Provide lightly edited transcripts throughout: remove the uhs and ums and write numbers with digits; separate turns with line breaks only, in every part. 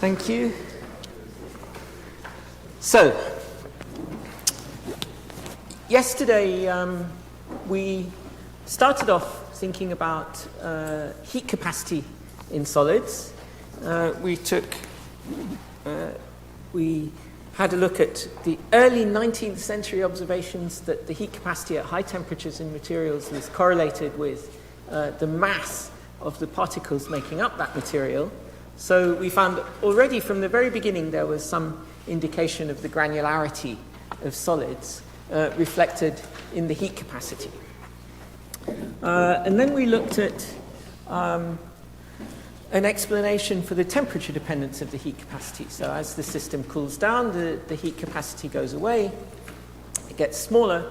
Thank you. So, yesterday we started off thinking about heat capacity in solids. We had a look at the early 19th century observations that the heat capacity at high temperatures in materials was correlated with the mass of the particles making up that material. So we found that already from the very beginning there was some indication of the granularity of solids reflected in the heat capacity. And then we looked at an explanation for the temperature dependence of the heat capacity. So as the system cools down, the heat capacity goes away, it gets smaller,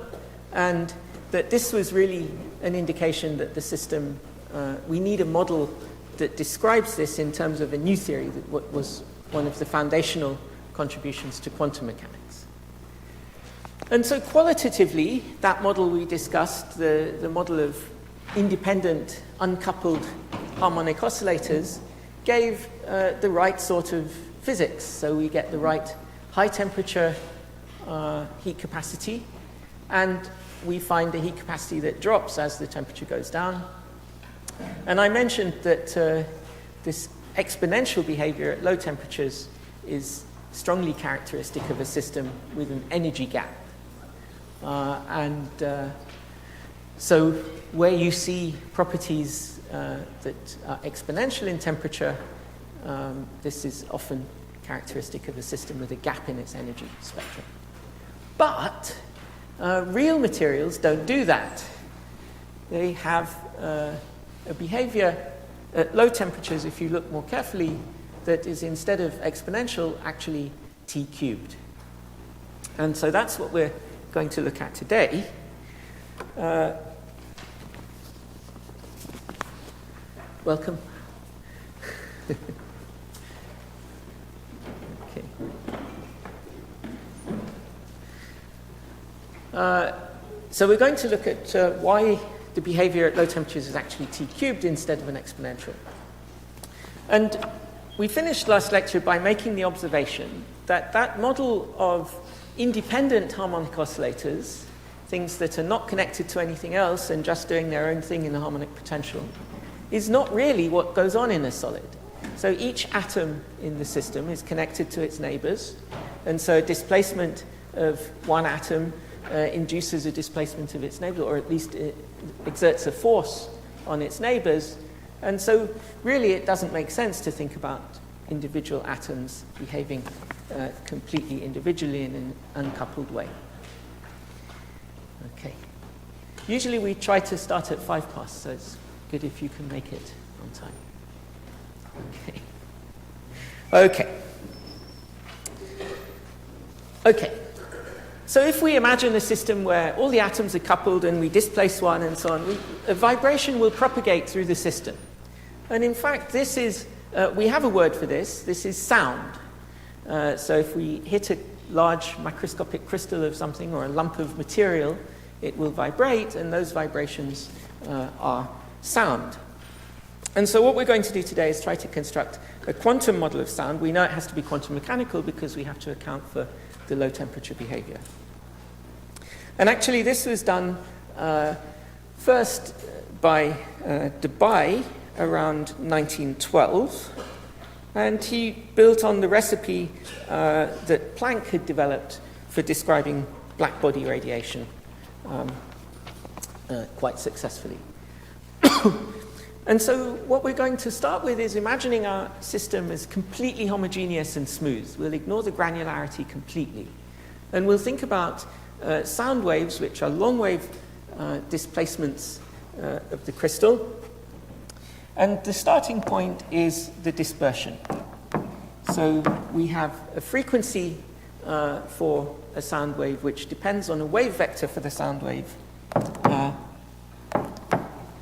and that this was really an indication that the system, we need a model that describes this in terms of a new theory that was one of the foundational contributions to quantum mechanics. And so qualitatively, that model we discussed, the model of independent, uncoupled harmonic oscillators, gave the right sort of physics. So we get the right high temperature heat capacity, and we find a heat capacity that drops as the temperature goes down. And I mentioned that this exponential behavior at low temperatures is strongly characteristic of a system with an energy gap. So where you see properties that are exponential in temperature, this is often characteristic of a system with a gap in its energy spectrum. But real materials don't do that. They have a behavior at low temperatures, if you look more carefully, that is instead of exponential, actually t cubed. And so that's what we're going to look at today. Welcome. Okay. So we're going to look at why the behavior at low temperatures is actually t cubed instead of an exponential. And we finished last lecture by making the observation that that model of independent harmonic oscillators, things that are not connected to anything else and just doing their own thing in the harmonic potential, is not really what goes on in a solid. So each atom in the system is connected to its neighbors, and so a displacement of one atom induces a displacement of its neighbors, or at least it exerts a force on its neighbors. And so really it doesn't make sense to think about individual atoms behaving completely individually in an uncoupled way. Okay. Usually we try to start at 5 past, so it's good if you can make it on time. Okay. Okay. So if we imagine a system where all the atoms are coupled and we displace one and so on, a vibration will propagate through the system. And in fact, this is, we have a word for this. This is sound. So if we hit a large macroscopic crystal of something or a lump of material, it will vibrate, and those vibrations are sound. And so what we're going to do today is try to construct a quantum model of sound. We know it has to be quantum mechanical because we have to account for the low temperature behavior. And actually this was done first by Debye around 1912, and he built on the recipe that Planck had developed for describing blackbody radiation quite successfully. And so what we're going to start with is imagining our system as completely homogeneous and smooth. We'll ignore the granularity completely. And we'll think about sound waves, which are long wave displacements of the crystal. And the starting point is the dispersion. So we have a frequency for a sound wave which depends on a wave vector for the sound wave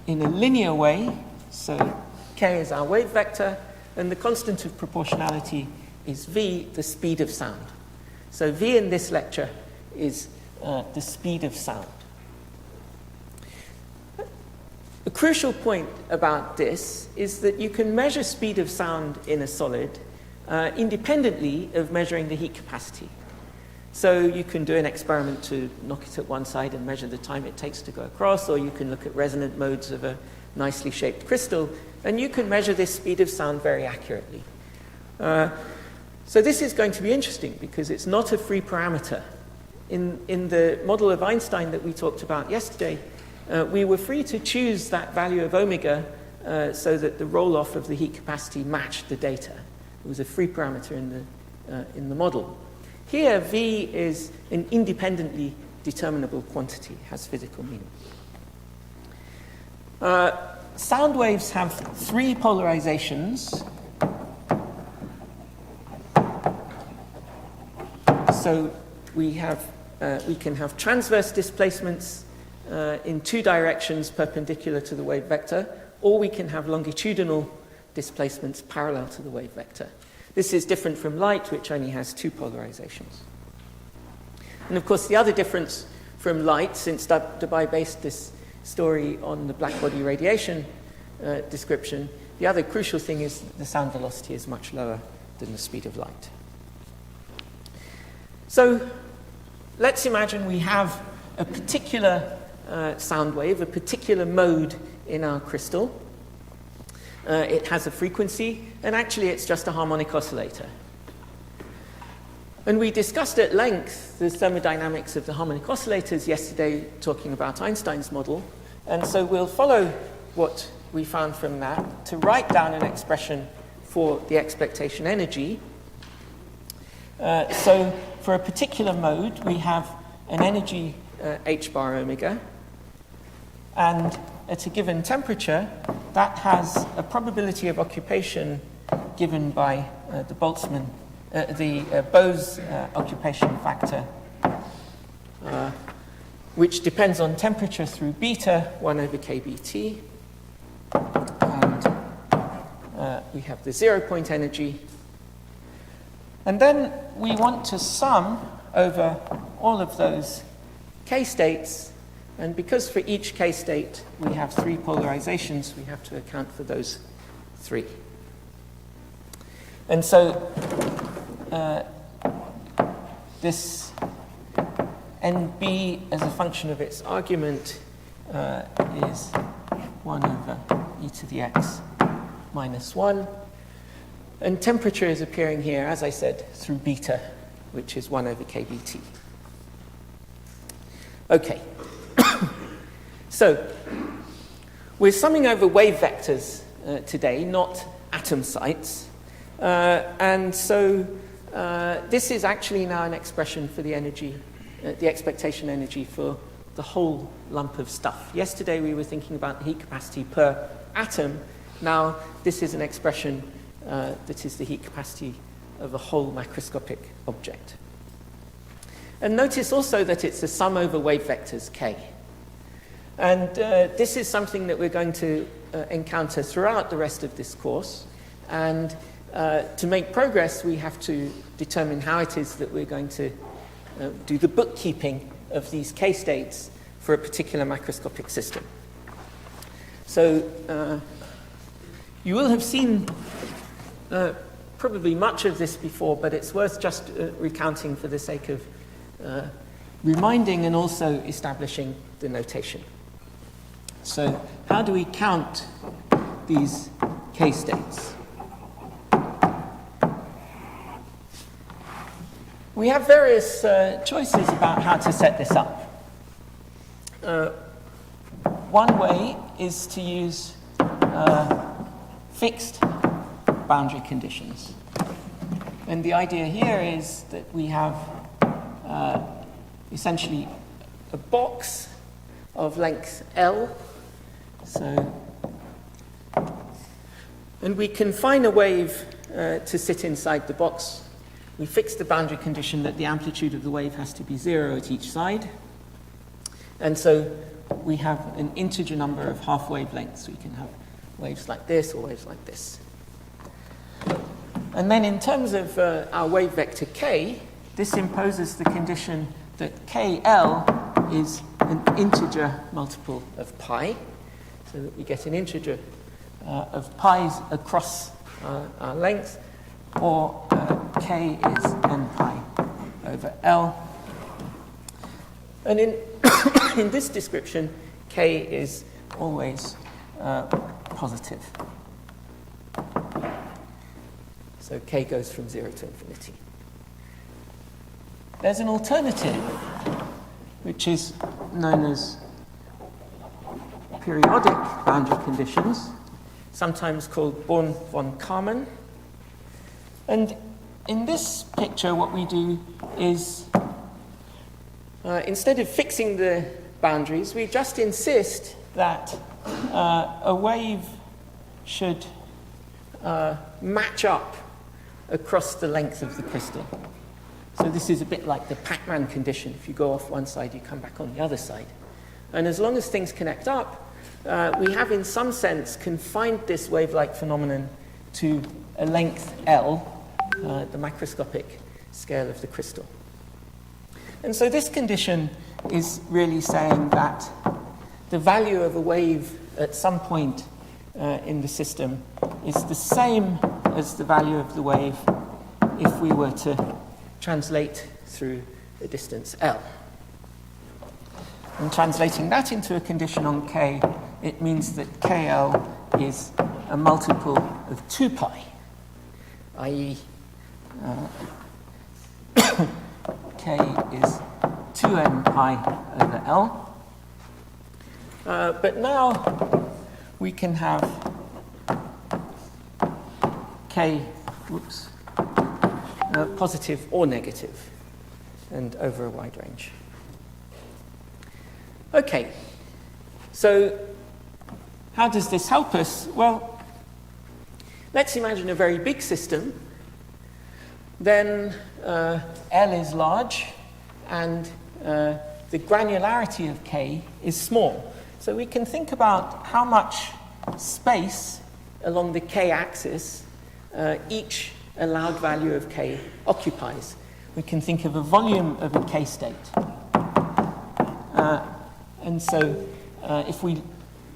in a linear way. So k is our wave vector, and the constant of proportionality is v, the speed of sound. So v in this lecture is the speed of sound. A crucial point about this is that you can measure speed of sound in a solid independently of measuring the heat capacity. So you can do an experiment to knock it at one side and measure the time it takes to go across, or you can look at resonant modes of a nicely shaped crystal, and you can measure this speed of sound very accurately. So this is going to be interesting because it's not a free parameter. In the model of Einstein that we talked about yesterday, we were free to choose that value of omega so that the roll-off of the heat capacity matched the data. It was a free parameter in the model. Here, V is an independently determinable quantity, has physical meaning. Sound waves have three polarizations. So we can have transverse displacements in two directions perpendicular to the wave vector, or we can have longitudinal displacements parallel to the wave vector. This is different from light, which only has two polarizations. And of course, the other difference from light, since Debye based this story on the blackbody radiation description, the other crucial thing is the sound velocity is much lower than the speed of light. So let's imagine we have a particular sound wave, a particular mode in our crystal. It has a frequency, and actually it's just a harmonic oscillator. And we discussed at length the thermodynamics of the harmonic oscillators yesterday, talking about Einstein's model. And so we'll follow what we found from that to write down an expression for the expectation energy. So for a particular mode, we have an energy h bar omega, and at a given temperature, that has a probability of occupation given by the Bose occupation factor, which depends on temperature through beta, 1 over kBt. And we have the 0-point energy. And then we want to sum over all of those k-states. And because for each k-state we have three polarizations, we have to account for those three. And so this NB as a function of its argument is 1 over e to the x minus 1. And temperature is appearing here, as I said, through beta, which is 1 over kBt. Okay. So we're summing over wave vectors today, not atom sites. And so this is actually now an expression for the energy, the expectation energy for the whole lump of stuff. Yesterday we were thinking about the heat capacity per atom. Now this is an expression that is the heat capacity of a whole macroscopic object. And notice also that it's a sum over wave vectors k. And this is something that we're going to encounter throughout the rest of this course. And to make progress, we have to determine how it is that we're going to do the bookkeeping of these k-states for a particular macroscopic system. So you will have seen probably much of this before, but it's worth just recounting for the sake of reminding and also establishing the notation. So how do we count these k-states? We have various choices about how to set this up. One way is to use fixed boundary conditions. And the idea here is that we have essentially a box of length L. And we confine a wave to sit inside the box. We fix the boundary condition that the amplitude of the wave has to be 0 at each side. And so we have an integer number of half wavelengths. We can have waves like this or waves like this. And then in terms of our wave vector k, this imposes the condition that kl is an integer multiple of pi, so that we get an integer of pi's across our length. or k is n pi over L. And in, in this description, k is always positive. So k goes from 0 to infinity. There's an alternative, which is known as periodic boundary conditions, sometimes called Born-von Karman. And in this picture, what we do is, instead of fixing the boundaries, we just insist that a wave should match up across the length of the crystal. So this is a bit like the Pac-Man condition. If you go off one side, you come back on the other side. And as long as things connect up, we have in some sense confined this wave-like phenomenon to a length L, the macroscopic scale of the crystal. And so this condition is really saying that the value of a wave at some point in the system is the same as the value of the wave if we were to translate through a distance L. And translating that into a condition on K, it means that KL is a multiple of 2 pi, i.e. K is 2n pi over L. But now we can have K, positive or negative, and over a wide range. Okay, so how does this help us? Well, let's imagine a very big system. Then L is large, and the granularity of K is small. So we can think about how much space along the K axis each allowed value of K occupies. We can think of a volume of a K state. And so if we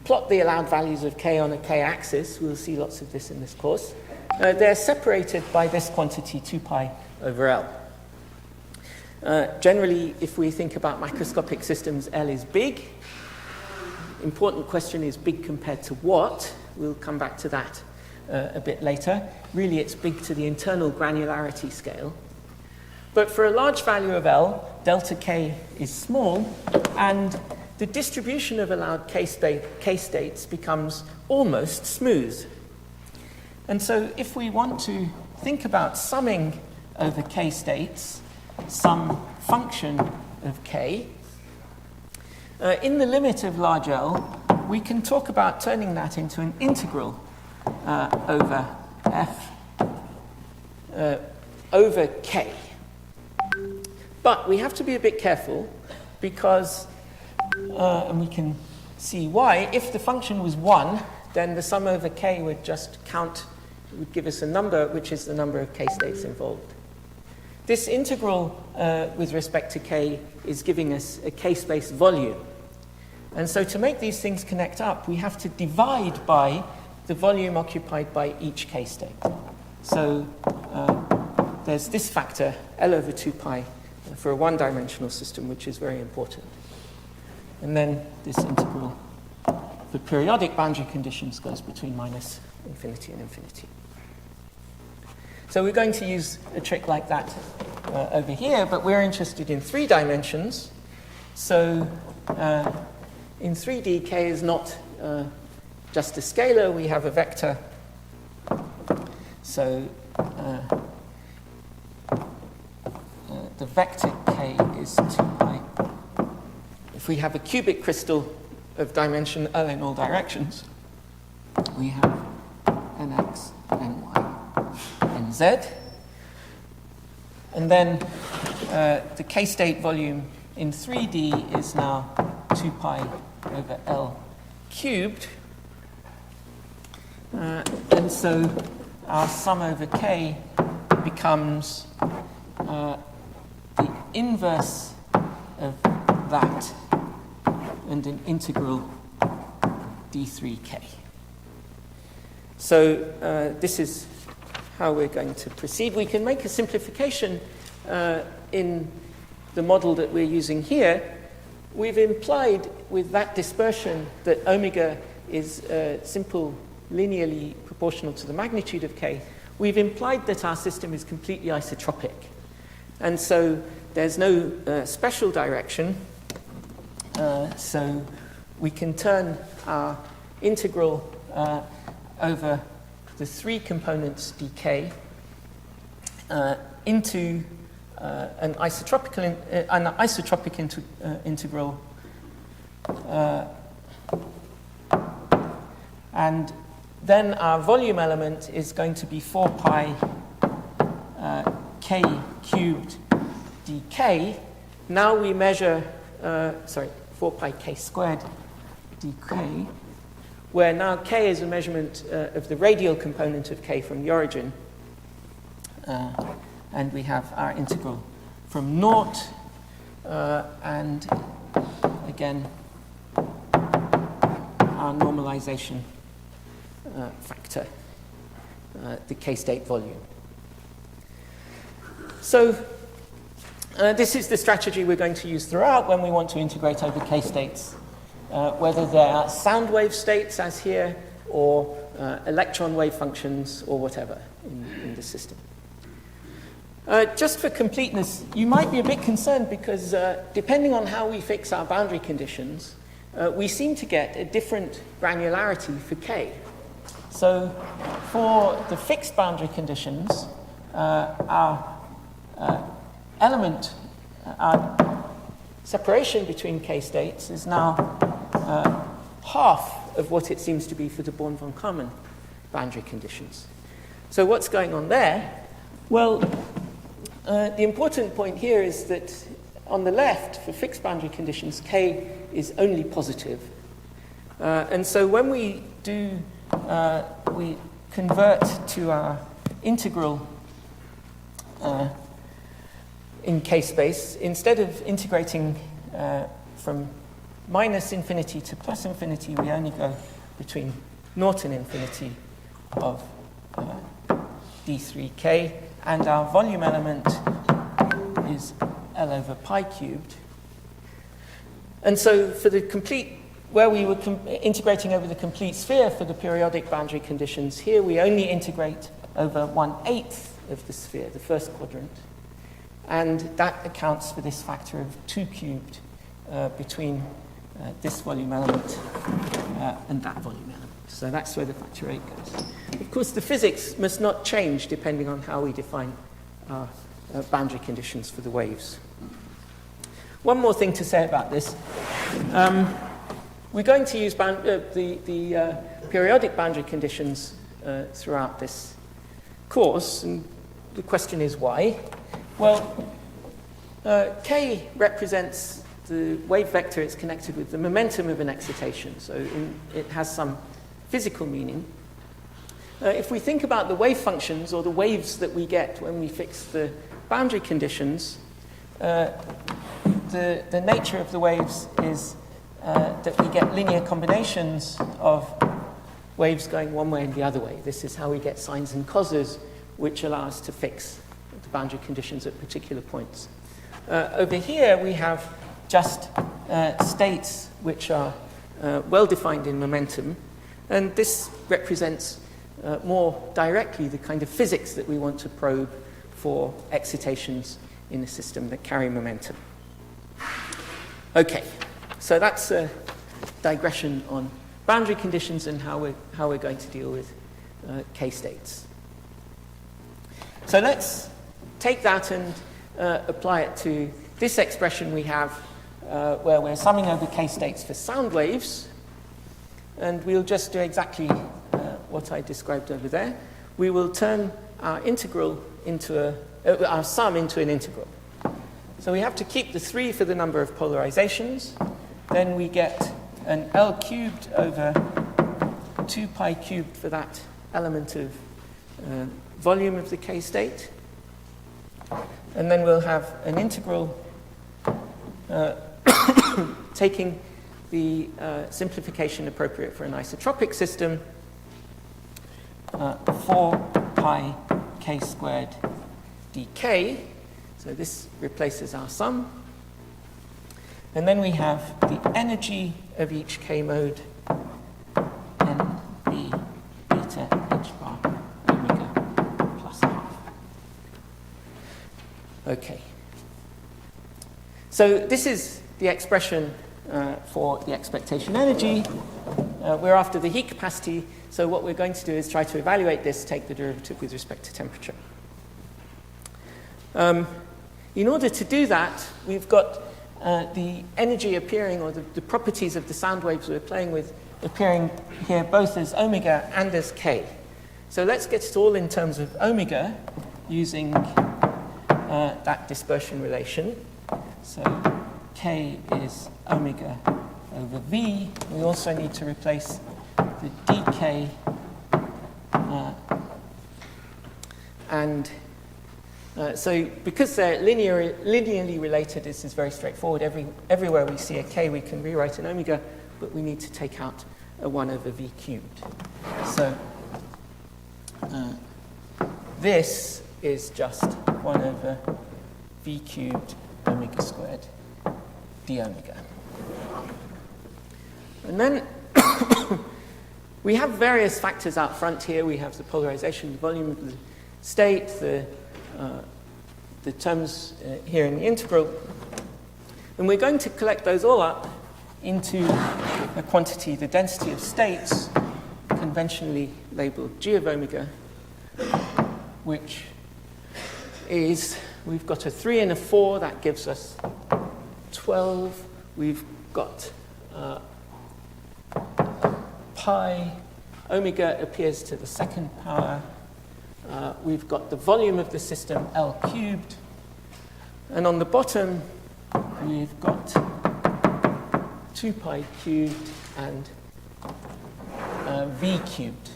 plot the allowed values of K on a K axis, we'll see lots of this in this course, they're separated by this quantity 2 pi over L. Generally, if we think about macroscopic systems, L is big. Important question is big compared to what? We'll come back to that a bit later. Really, it's big to the internal granularity scale. But for a large value of L, delta K is small, and the distribution of allowed K states becomes almost smooth. And so if we want to think about summing over K states, some function of K, in the limit of large L, we can talk about turning that into an integral over F over K. But we have to be a bit careful because, and we can see why, if the function was 1, then the sum over K would just count, would give us a number, which is the number of K states involved. This integral with respect to K is giving us a K space volume. And so to make these things connect up, we have to divide by the volume occupied by each K state. So there's this factor, L over 2 pi, for a one-dimensional system, which is very important. And then this integral for periodic boundary conditions goes between minus infinity and infinity. So we're going to use a trick like that over here, but we're interested in 3 dimensions. So in 3D, K is not just a scalar. We have a vector. So the vector K is 2 pi. If we have a cubic crystal of dimension L in all directions, we have nx, ny, nz. And then the K-state volume in 3D is now 2 pi over L cubed. And so our sum over K becomes the inverse of that and an integral d3k. So this is how we're going to proceed. We can make a simplification in the model that we're using here. We've implied with that dispersion that omega is simple linearly proportional to the magnitude of k. We've implied that our system is completely isotropic. And so there's no special direction. So we can turn our integral over the three components dk into an isotropic integral, and then our volume element is going to be 4 pi k cubed dk. Now we measure, 4 pi k squared dk, where now k is a measurement of the radial component of k from the origin. And we have our integral from naught, and again, our normalization factor, the k-state volume. So this is the strategy we're going to use throughout when we want to integrate over k-states, whether they are sound wave states, as here, or electron wave functions, or whatever in the system. Just for completeness, you might be a bit concerned because depending on how we fix our boundary conditions, we seem to get a different granularity for k. So for the fixed boundary conditions, our element, our separation between k states is now half of what it seems to be for the Born-von Karman boundary conditions. So what's going on there? Well, the important point here is that on the left, for fixed boundary conditions, k is only positive. And so when we do, we convert to our integral in k-space, instead of integrating from minus infinity to plus infinity, we only go between naught and infinity of d3k, and our volume element is L over pi cubed. And so for the complete, where we were integrating over the complete sphere for the periodic boundary conditions, here we only integrate over 1/8 of the sphere, the first quadrant. And that accounts for this factor of 2 cubed between this volume element and that volume element. So that's where the factor 8 goes. Of course, the physics must not change depending on how we define our boundary conditions for the waves. One more thing to say about this. We're going to use the periodic boundary conditions throughout this course, and the question is why? Well, k represents the wave vector it's connected with, the momentum of an excitation, so it has some physical meaning. If we think about the wave functions, or the waves that we get when we fix the boundary conditions, the nature of the waves is that we get linear combinations of waves going one way and the other way. This is how we get sines and causes, which allow us to fix the boundary conditions at particular points. Over here, we have just states which are well-defined in momentum, and this represents more directly the kind of physics that we want to probe for excitations in a system that carry momentum. Okay, so that's a digression on boundary conditions and how we're going to deal with k-states. So let's take that and apply it to this expression we have where we're summing over k-states for sound waves, and we'll just do exactly what I described over there. We will turn our integral into our sum into an integral. So we have to keep the 3 for the number of polarizations. Then we get an L cubed over 2 pi cubed for that element of volume of the k-state. And then we'll have an integral taking the simplification appropriate for an isotropic system, 4 pi k squared dk. So this replaces our sum. And then we have the energy of each k mode, nb beta h bar omega plus half. Okay. So this is the expression for the expectation energy. We're after the heat capacity, so what we're going to do is try to evaluate this, take the derivative with respect to temperature. In order to do that, we've got the energy appearing, or the properties of the sound waves we're playing with, appearing here both as omega and as k. So let's get it all in terms of omega using that dispersion relation. So k is omega over v. We also need to replace the dk so because they're linearly related, this is very straightforward. Everywhere we see a k, we can rewrite an omega, but we need to take out a 1 over v cubed. So this is just 1 over v cubed omega squared d omega. And then we have various factors out front here. We have the polarization, the volume of the state, the terms here in the integral. And we're going to collect those all up into a quantity, the density of states, conventionally labeled g of omega, which is, we've got a 3 and a 4, that gives us 12. We've got pi, omega appears to the second power. We've got the volume of the system, L cubed. And on the bottom, we've got 2 pi cubed and v cubed,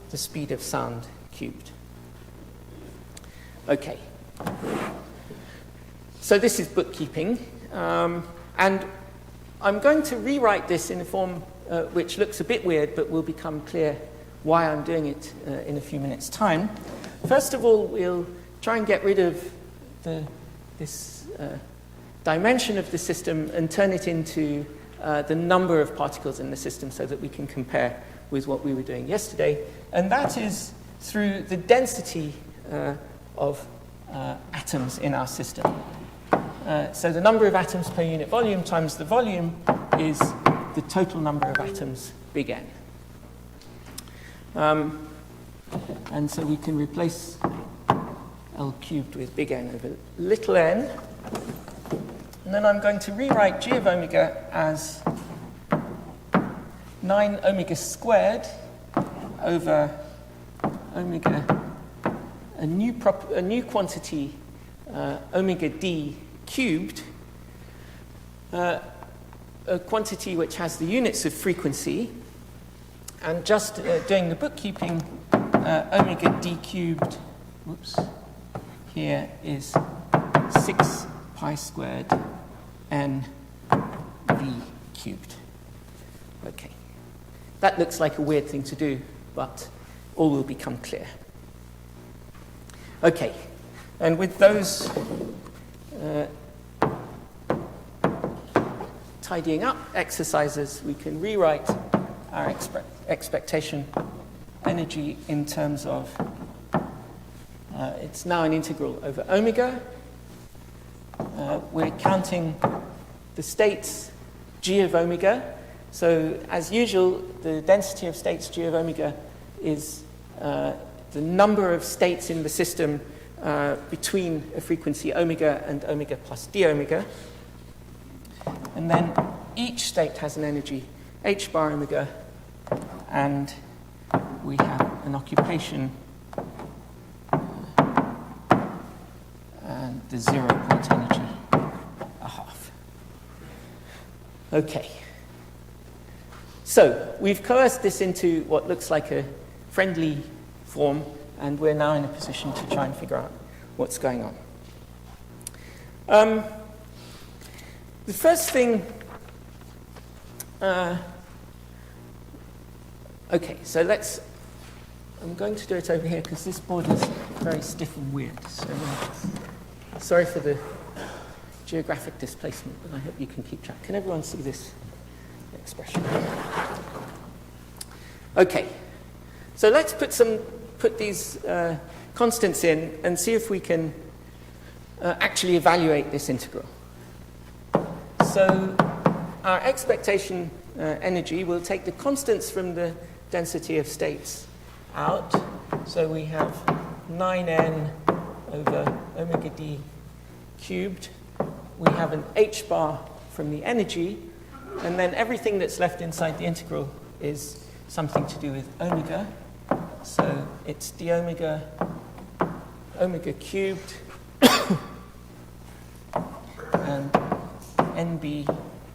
the speed of sound cubed. Okay. So this is bookkeeping. And I'm going to rewrite this in a form which looks a bit weird, but will become clear why I'm doing it in a few minutes' time. First of all, we'll try and get rid of this dimension of the system and turn it into the number of particles in the system so that we can compare with what we were doing yesterday. And that is through the density of atoms in our system. So the number of atoms per unit volume times the volume is the total number of atoms, big N. And so we can replace L cubed with big N over little n. And then I'm going to rewrite g of omega as 9 omega squared over omega, a new quantity, omega d cubed, a quantity which has the units of frequency. And just doing the bookkeeping, omega d cubed, here is 6 pi squared n v cubed. Okay. That looks like a weird thing to do, but all will become clear. Okay. And with those tidying up exercises, we can rewrite our expectation energy in terms of, it's now an integral over omega. We're counting the states g of omega. So as usual, the density of states g of omega is the number of states in the system between a frequency omega and omega plus d omega. And then each state has an energy h bar omega, and we have an occupation and the 0 point energy, a half. Okay. So we've coerced this into what looks like a friendly form, and we're now in a position to try and figure out what's going on. The first thing, okay, so let's I'm going to do it over here because this board is very stiff and weird. So sorry for the geographic displacement, but I hope you can keep track. Can everyone see this expression? Okay, so let's put these constants in and see if we can actually evaluate this integral. So our expectation energy will take the constants from the density of states out. So we have 9n over omega d cubed. We have an h bar from the energy, and then everything that's left inside the integral is something to do with omega. So it's d omega cubed and nb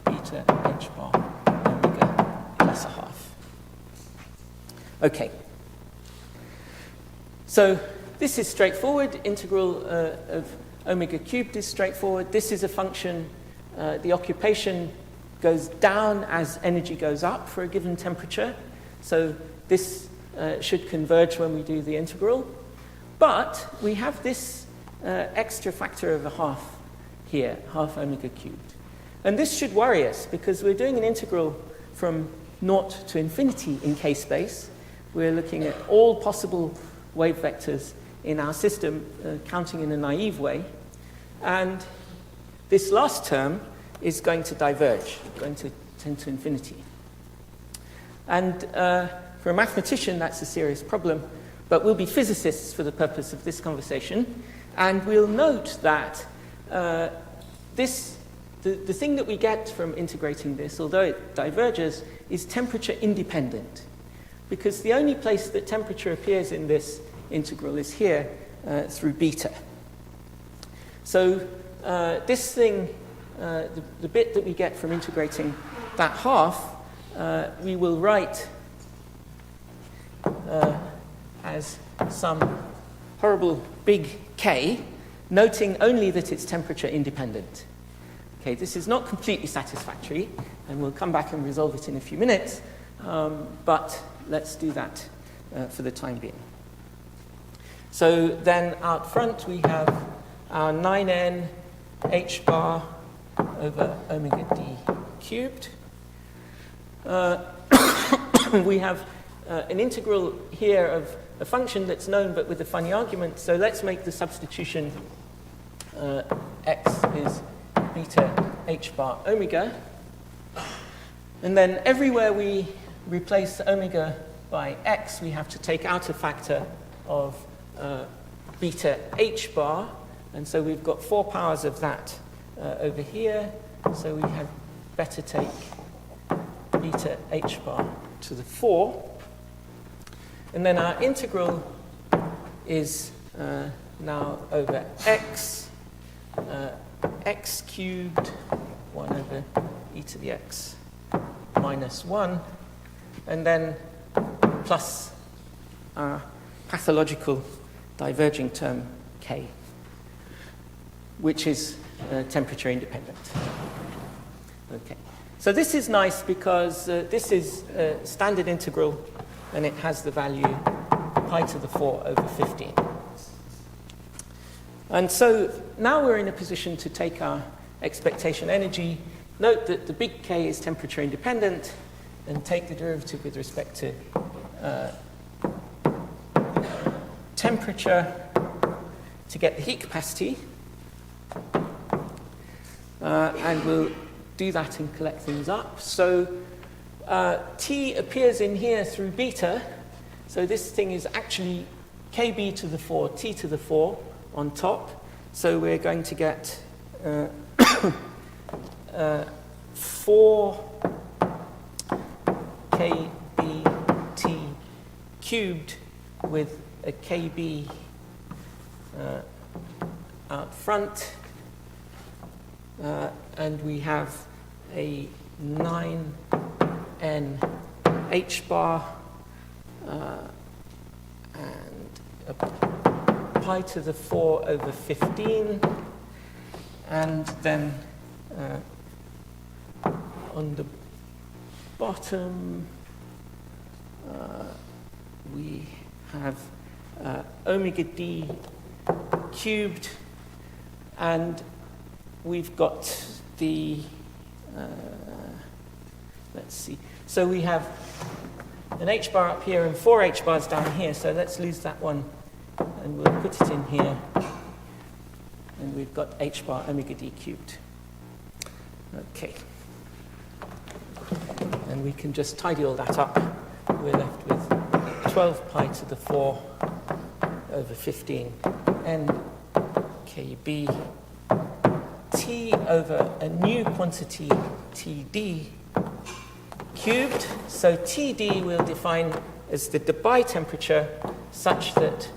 beta h bar omega plus a half. Okay. So this is straightforward. Integral of omega cubed is straightforward. This is a function. The occupation goes down as energy goes up for a given temperature. So this should converge when we do the integral. But we have this extra factor of a half here, half omega cubed. And this should worry us because we're doing an integral from 0 to infinity in k-space. We're looking at all possible wave vectors in our system, counting in a naive way. And this last term is going to diverge, going to tend to infinity. And for a mathematician, that's a serious problem. But we'll be physicists for the purpose of this conversation. And we'll note that the thing that we get from integrating this, although it diverges, is temperature independent. Because the only place that temperature appears in this integral is here through beta. So this thing, the bit that we get from integrating that half, we will write as some horrible big K, noting only that it's temperature independent. Okay, this is not completely satisfactory, and we'll come back and resolve it in a few minutes, but let's do that for the time being. So then out front we have our 9n h bar over omega d cubed. We have an integral here of a function that's known but with a funny argument. So let's make the substitution x is beta h bar omega. And then everywhere we replace omega by x, we have to take out a factor of beta h bar. And so we've got 4 powers of that over here. So we had better take beta h bar to the 4. And then our integral is now over x, x cubed, 1 over e to the x minus 1, and then plus our pathological diverging term k, which is temperature independent. Okay. So this is nice because this is a standard integral, and it has the value pi to the 4 over 15. And so now we're in a position to take our expectation energy, note that the big K is temperature independent, and take the derivative with respect to temperature to get the heat capacity. And we'll do that and collect things up. So T appears in here through beta. So this thing is actually KB to the 4, T to the 4 on top. So we're going to get 4 KBT cubed with a KB out front. And we have a 9n h bar and a pi to the 4 over 15, and then on the bottom we have omega d cubed, and we've got the, let's see, so we have an h bar up here and 4 h bars down here, so let's lose that one and we'll put it in here, and we've got h bar omega d cubed. Okay. And we can just tidy all that up. We're left with 12 pi to the 4 over 15 n kb t over a new quantity td cubed. So td we'll define as the Debye temperature, such that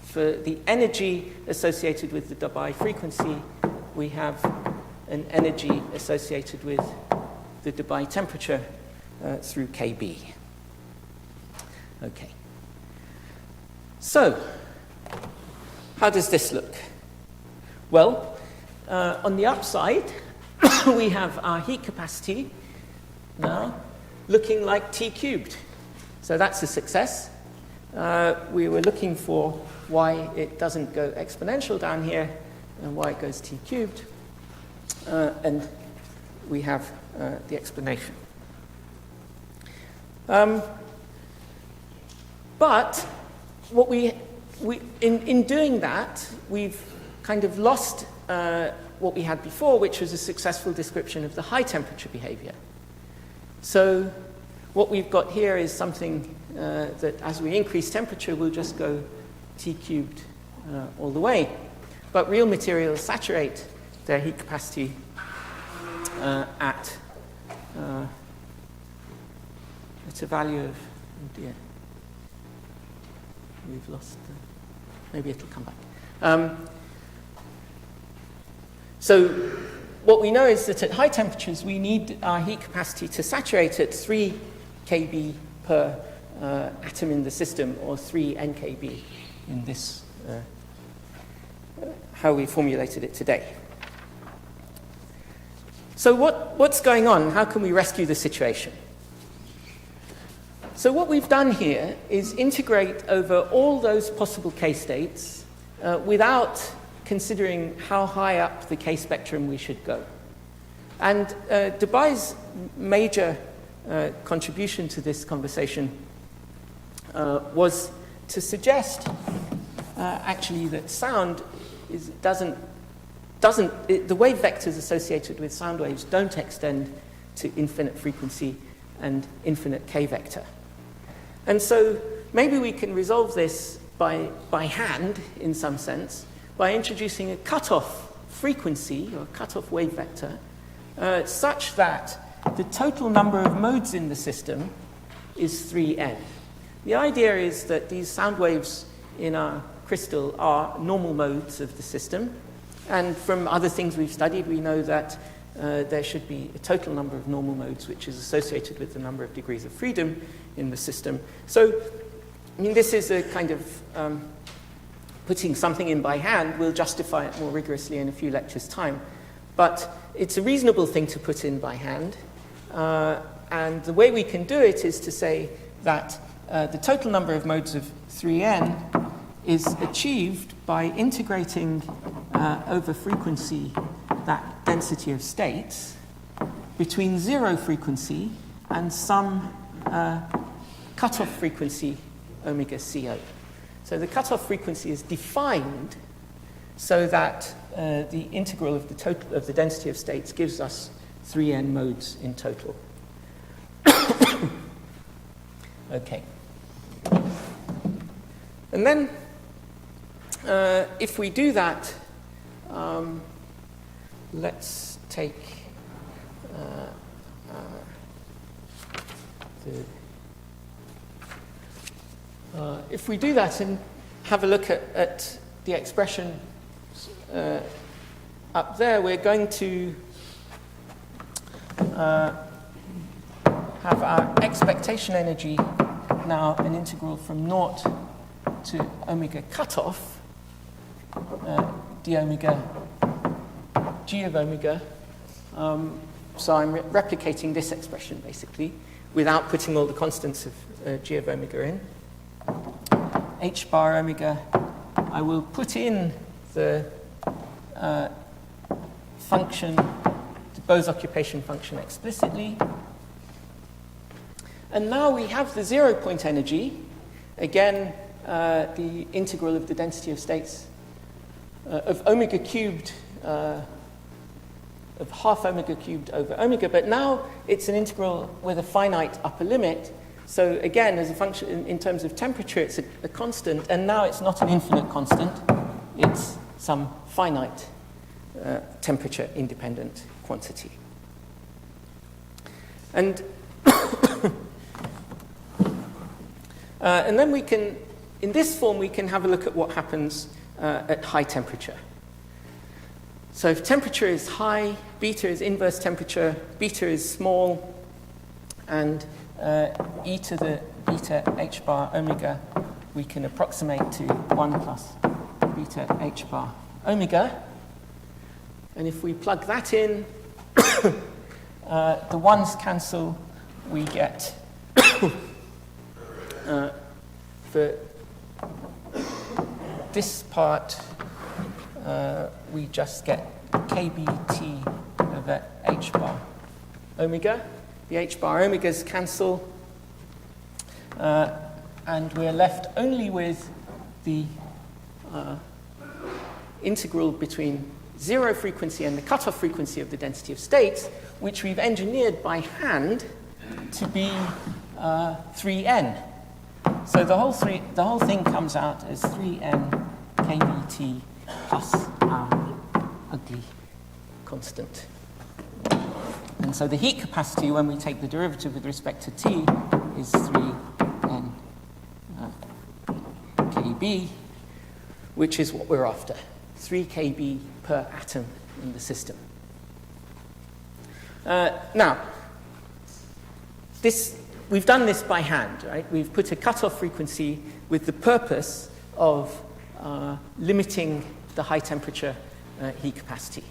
for the energy associated with the Debye frequency, we have an energy associated with the Debye temperature through kb. Okay. So, how does this look? Well, on the upside, we have our heat capacity now looking like T cubed. So that's a success. We were looking for why it doesn't go exponential down here and why it goes T cubed. And we have the explanation. But what in doing that, we've kind of lost what we had before, which was a successful description of the high temperature behavior. So what we've got here is something that as we increase temperature will just go T cubed all the way. But real materials saturate their heat capacity at a value of, oh dear, we've lost, maybe it'll come back. So what we know is that at high temperatures we need our heat capacity to saturate at 3 kb per atom in the system, or 3 nkb in this, how we formulated it today. So what's going on? How can we rescue the situation? So what we've done here is integrate over all those possible k-states without considering how high up the k-spectrum we should go. And Debye's major contribution to this conversation was to suggest actually that sound the wave vectors associated with sound waves don't extend to infinite frequency and infinite k vector. And so maybe we can resolve this by hand, in some sense, by introducing a cutoff frequency, or cutoff wave vector, such that the total number of modes in the system is 3n. The idea is that these sound waves in our crystal are normal modes of the system, and from other things we've studied, we know that there should be a total number of normal modes which is associated with the number of degrees of freedom in the system. So, I mean, this is a kind of putting something in by hand. We'll justify it more rigorously in a few lectures' time. But it's a reasonable thing to put in by hand. And the way we can do it is to say that the total number of modes of 3n is achieved by integrating over frequency that density of states between 0 frequency and some cutoff frequency omega CO. So the cutoff frequency is defined so that the integral of the total of the density of states gives us 3n modes in total. Okay. And then if we do that, let's take if we do that and have a look at the expression up there, we're going to have our expectation energy now an integral from 0 to omega cutoff, d omega g of omega. So I'm replicating this expression basically without putting all the constants of g of omega in. h bar omega, I will put in the function, the Bose occupation function explicitly. And now we have the 0-point energy, again, the integral of the density of states of omega cubed, of half omega cubed over omega, but now it's an integral with a finite upper limit. So again, as a function in terms of temperature, it's a constant, and now it's not an infinite constant, it's some finite temperature independent quantity. And and then we can, in this form, we can have a look at what happens at high temperature. So if temperature is high, beta is inverse temperature, beta is small, and e to the beta h bar omega, we can approximate to 1 plus beta h bar omega. And if we plug that in, the ones cancel, we get, for this part, we just get kBt over h bar omega. The h bar omegas cancel, and we're left only with the integral between 0 frequency and the cutoff frequency of the density of states, which we've engineered by hand to be 3n. So the whole thing comes out as 3n kBt plus our ugly constant. And so the heat capacity, when we take the derivative with respect to t, is 3n kb, which is what we're after, 3 kb per atom in the system. Now, we've done this by hand, right? We've put a cutoff frequency with the purpose of limiting the high temperature heat capacity.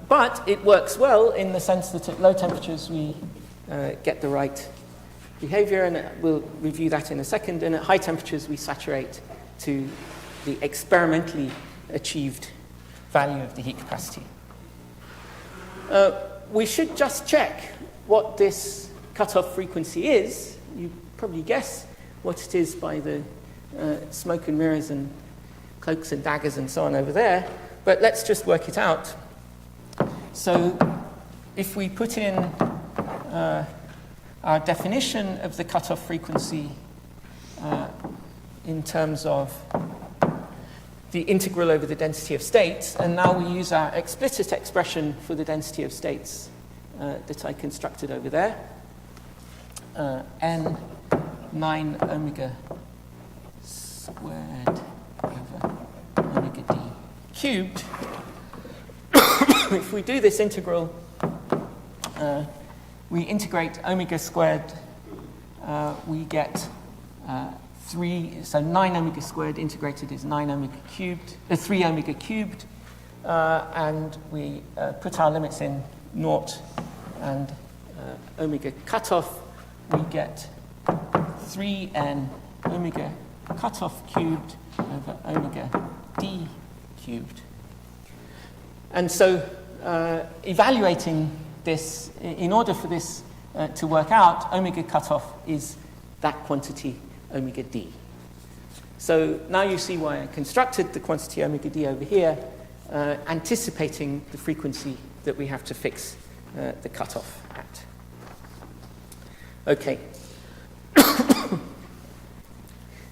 But it works well in the sense that at low temperatures we get the right behavior, and we'll review that in a second. And at high temperatures we saturate to the experimentally achieved value of the heat capacity. We should just check what this cutoff frequency is. You probably guess what it is by the smoke and mirrors and cloaks and daggers and so on over there, but let's just work it out. So if we put in our definition of the cutoff frequency in terms of the integral over the density of states, and now we use our explicit expression for the density of states that I constructed over there, n 9 omega squared over omega d cubed. If we do this integral, we integrate omega squared, we get 3, so 9 omega squared integrated is 9 omega cubed, 3 omega cubed, and we put our limits in 0 and omega cutoff, we get 3n omega cutoff cubed over omega d cubed. And so evaluating this, in order for this to work out, omega cutoff is that quantity omega d. So now you see why I constructed the quantity omega d over here, anticipating the frequency that we have to fix the cutoff at. Okay.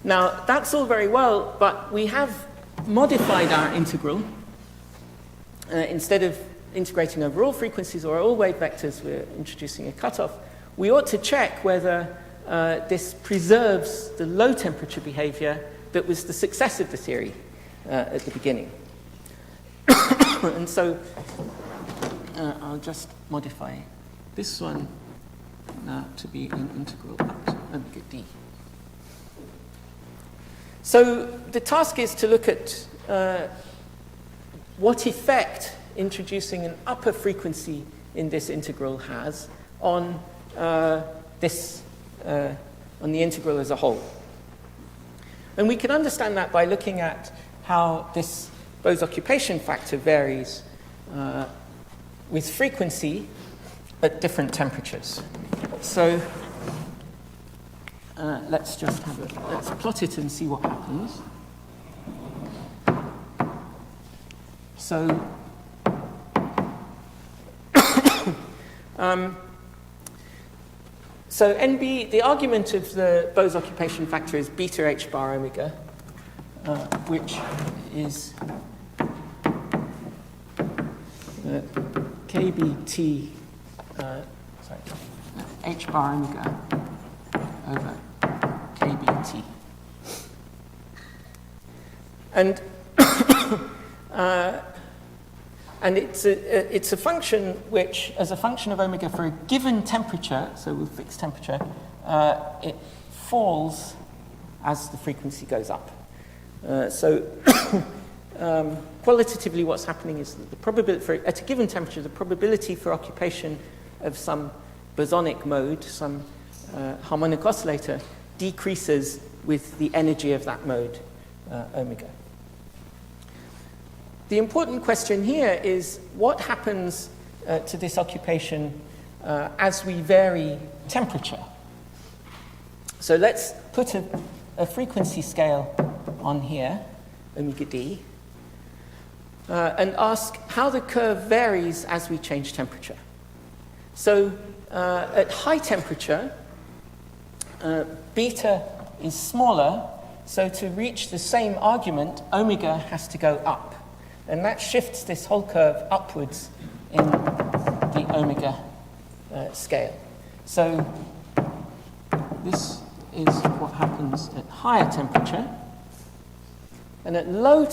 Now, that's all very well, but we have modified our integral. Instead of integrating over all frequencies or all wave vectors, we're introducing a cutoff. We ought to check whether this preserves the low temperature behavior that was the success of the theory at the beginning. And so I'll just modify this one now to be an integral up to omega d. So the task is to look at what effect introducing an upper frequency in this integral has on on the integral as a whole. And we can understand that by looking at how this Bose occupation factor varies with frequency at different temperatures. So let's plot it and see what happens. So so NB, the argument of the Bose occupation factor is beta h bar omega, which is kBt, h bar omega over kBt. And it's a function which, as a function of omega for a given temperature, so with fixed temperature, it falls as the frequency goes up. Qualitatively, what's happening is that the probability at a given temperature, the probability for occupation of some bosonic mode, some harmonic oscillator, decreases with the energy of that mode, omega. The important question here is what happens to this occupation as we vary temperature. So let's put a frequency scale on here, omega d, and ask how the curve varies as we change temperature. So at high temperature, beta is smaller, so to reach the same argument, omega has to go up. And that shifts this whole curve upwards in the omega scale. So this is what happens at higher temperature. And at low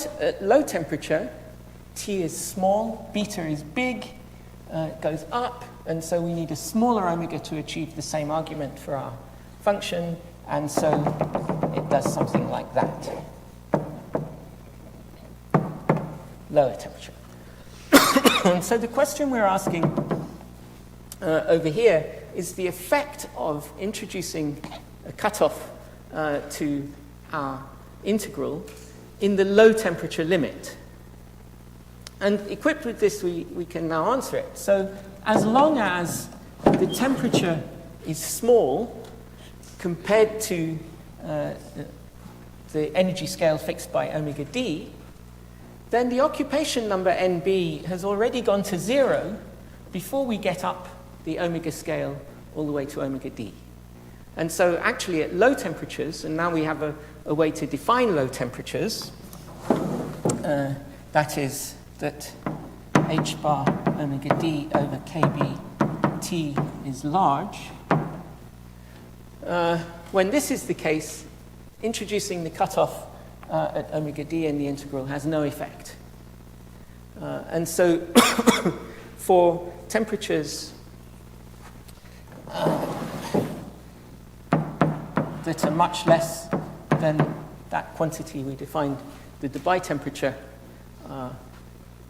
temperature, T is small, beta is big, it goes up, and so we need a smaller omega to achieve the same argument for our function, and so it does something like that. Lower temperature. And so the question we're asking over here is the effect of introducing a cutoff to our integral in the low temperature limit. And equipped with this, we can now answer it. So as long as the temperature is small compared to the energy scale fixed by omega d, then the occupation number NB has already gone to 0 before we get up the omega scale all the way to omega d. And so actually at low temperatures, and now we have a way to define low temperatures, that is that h bar omega d over kb t is large. When this is the case, introducing the cutoff at omega d in the integral has no effect. And so for temperatures that are much less than that quantity we defined, the Debye temperature,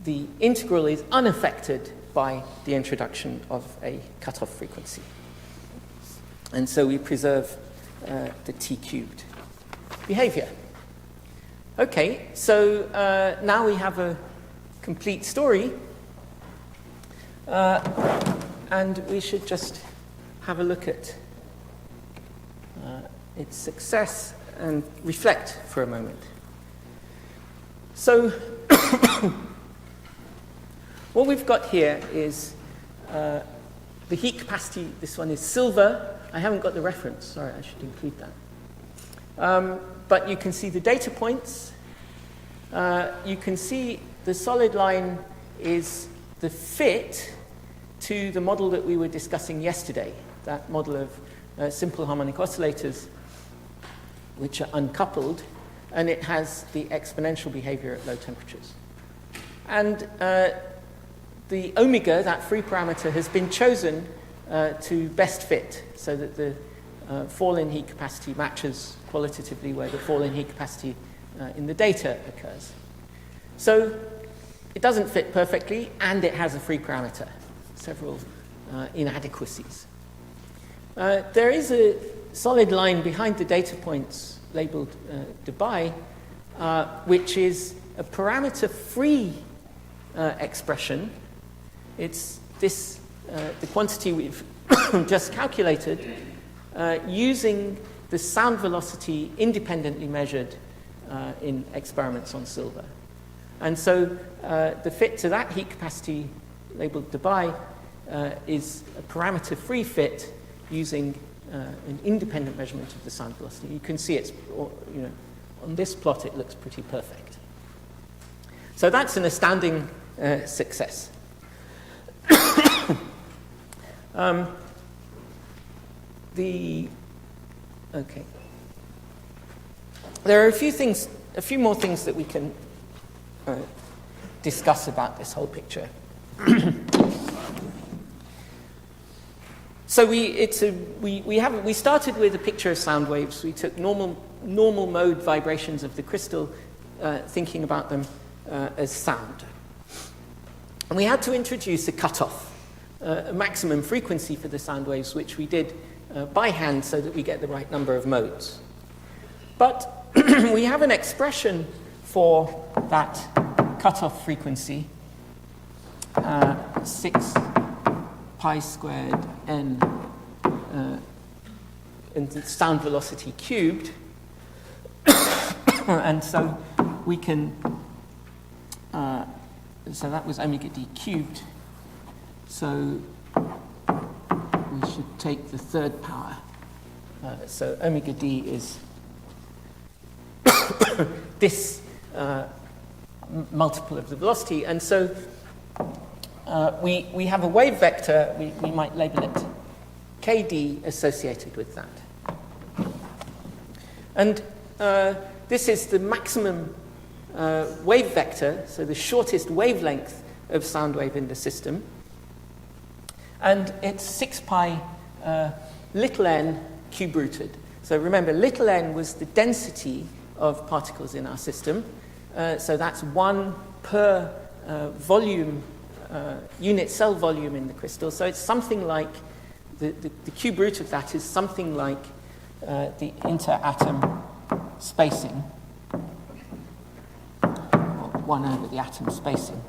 the integral is unaffected by the introduction of a cutoff frequency. And so we preserve the t cubed behavior. Okay, so now we have a complete story, and we should just have a look at its success and reflect for a moment. So what we've got here is the heat capacity. This one is silver. I haven't got the reference. Sorry, I should include that. But you can see the data points. You can see the solid line is the fit to the model that we were discussing yesterday, that model of simple harmonic oscillators, which are uncoupled, and it has the exponential behavior at low temperatures. And the omega, that free parameter, has been chosen to best fit, so that the fall in heat capacity matches qualitatively where the fall in heat capacity in the data occurs. So it doesn't fit perfectly, and it has a free parameter, several inadequacies. There is a solid line behind the data points labeled Debye, which is a parameter-free expression. It's this, the quantity we've just calculated using the sound velocity independently measured in experiments on silver. And so the fit to that heat capacity labeled Debye is a parameter-free fit using an independent measurement of the sound velocity. You can see it's, on this plot it looks pretty perfect. So that's an astounding success. Okay. There are a few more things that we can discuss about this whole picture. So we started with a picture of sound waves. We took normal mode vibrations of the crystal, thinking about them as sound. And we had to introduce a cutoff, a maximum frequency for the sound waves, which we did by hand so that we get the right number of modes. But we have an expression for that cutoff frequency, 6 pi squared n and the sound velocity cubed. And so we can, so that was omega d cubed. So we should take the third power. So omega d is this multiple of the velocity. And so we have a wave vector, we might label it kd associated with that. And this is the maximum wave vector, so the shortest wavelength of sound wave in the system. And it's 6 pi little n cube rooted. So remember, little n was the density of particles in our system. So that's 1 per volume, unit cell volume in the crystal. So it's something like, the cube root of that is something like the interatom spacing, or 1 over the atom spacing.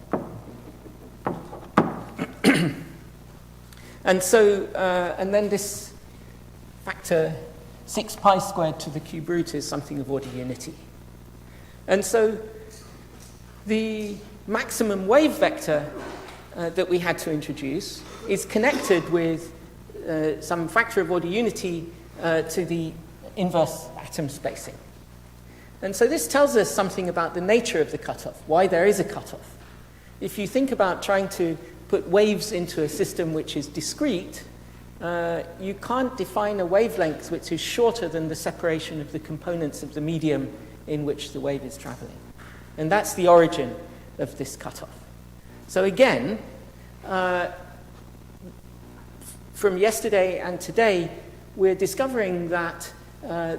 And so, and then this factor 6 pi squared to the cube root is something of order unity. And so the maximum wave vector that we had to introduce is connected with some factor of order unity to the inverse atom spacing. And so this tells us something about the nature of the cutoff, why there is a cutoff. If you think about trying to put waves into a system which is discrete, you can't define a wavelength which is shorter than the separation of the components of the medium in which the wave is traveling. And that's the origin of this cutoff. So again, from yesterday and today, we're discovering that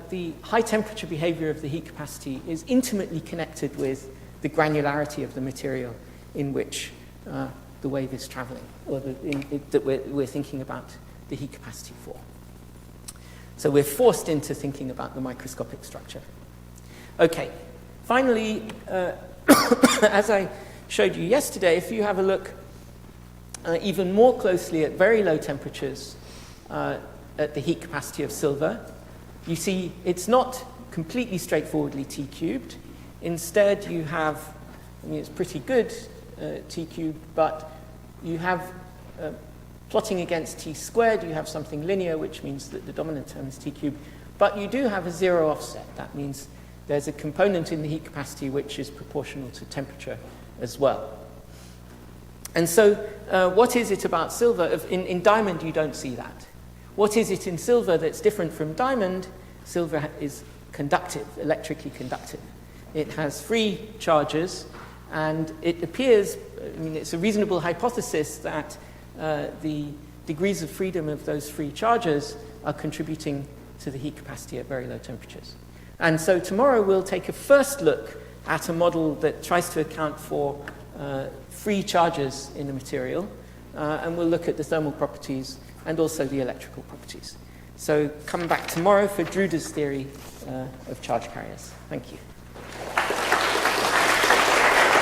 the high temperature behavior of the heat capacity is intimately connected with the granularity of the material in which the wave is traveling, or that we're thinking about the heat capacity for. So we're forced into thinking about the microscopic structure. Okay, finally, as I showed you yesterday, if you have a look even more closely at very low temperatures at the heat capacity of silver, you see it's not completely straightforwardly T cubed. Instead, you have, it's pretty good T cubed, but you have, plotting against T squared, you have something linear, which means that the dominant term is T cubed. But you do have a zero offset. That means there's a component in the heat capacity which is proportional to temperature as well. And so what is it about silver? In diamond, you don't see that. What is it in silver that's different from diamond? Silver is conductive, electrically conductive. It has free charges, and it appears, it's a reasonable hypothesis that the degrees of freedom of those free charges are contributing to the heat capacity at very low temperatures. And so tomorrow we'll take a first look at a model that tries to account for free charges in a material, and we'll look at the thermal properties and also the electrical properties. So come back tomorrow for Druder's theory of charge carriers. Thank you.